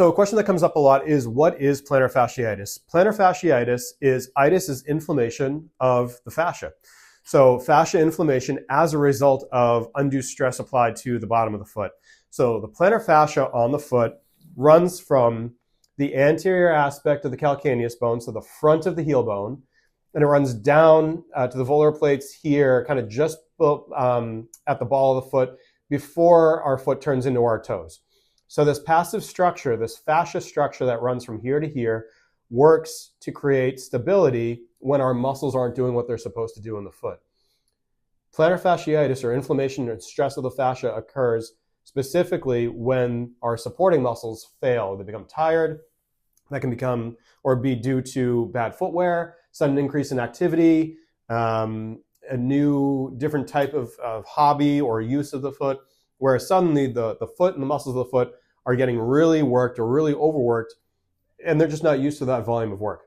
So a question that comes up a lot is, what is plantar fasciitis? Plantar fasciitis is inflammation of the fascia. So fascia inflammation as a result of undue stress applied to the bottom of the foot. So the plantar fascia on the foot runs from the anterior aspect of the calcaneus bone, so the front of the heel bone, and it runs down to the volar plates here, kind of just at the ball of the foot before our foot turns into our toes. So this passive structure, this fascia structure that runs from here to here, works to create stability when our muscles aren't doing what they're supposed to do in the foot. Plantar fasciitis, or inflammation and stress of the fascia, occurs specifically when our supporting muscles fail. They become tired. That can become or be due to bad footwear, sudden increase in activity, a new different type of hobby or use of the foot, where suddenly the foot and the muscles of the foot are getting really worked or really overworked, and they're just not used to that volume of work.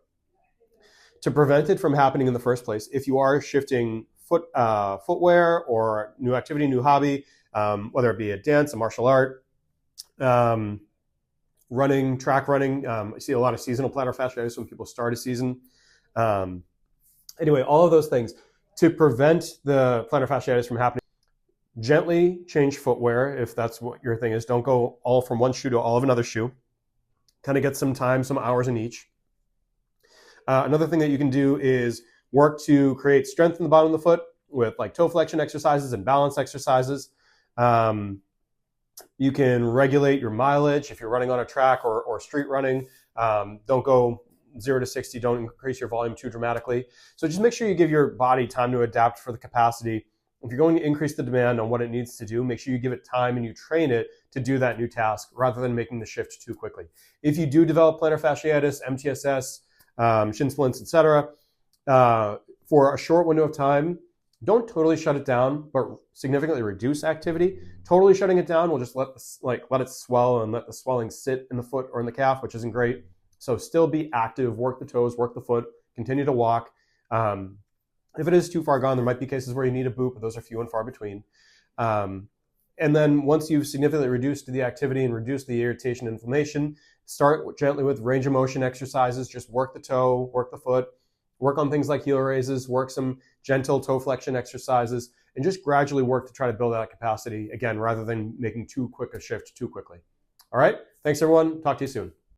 To prevent it from happening in the first place, if you are shifting footwear or new activity, new hobby, whether it be a dance, a martial art, running, track running, I see a lot of seasonal plantar fasciitis when people start a season. Anyway, all of those things, to prevent the plantar fasciitis from happening, gently change footwear if that's what your thing is. Don't go all from one shoe to all of another shoe. Kind of get some time, some hours in each. Another thing that you can do is work to create strength in the bottom of the foot with like toe flexion exercises and balance exercises. You can regulate your mileage if you're running on a track or street running. Don't go 0 to 60. Don't increase your volume too dramatically. So just make sure you give your body time to adapt for the capacity. If you're going to increase the demand on what it needs to do, make sure you give it time and you train it to do that new task rather than making the shift too quickly. If you do develop plantar fasciitis, MTSS, shin splints, etc., for a short window of time, don't totally shut it down, but significantly reduce activity. Totally shutting it down will just let it swell and let the swelling sit in the foot or in the calf, which isn't great. So still be active, work the toes, work the foot, continue to walk. If it is too far gone, there might be cases where you need a boot, but those are few and far between. And then once you've significantly reduced the activity and reduced the irritation and inflammation, start gently with range of motion exercises. Just work the toe, work the foot, work on things like heel raises, work some gentle toe flexion exercises, and just gradually work to try to build that capacity, again, rather than making too quick a shift too quickly. All right, thanks everyone. Talk to you soon.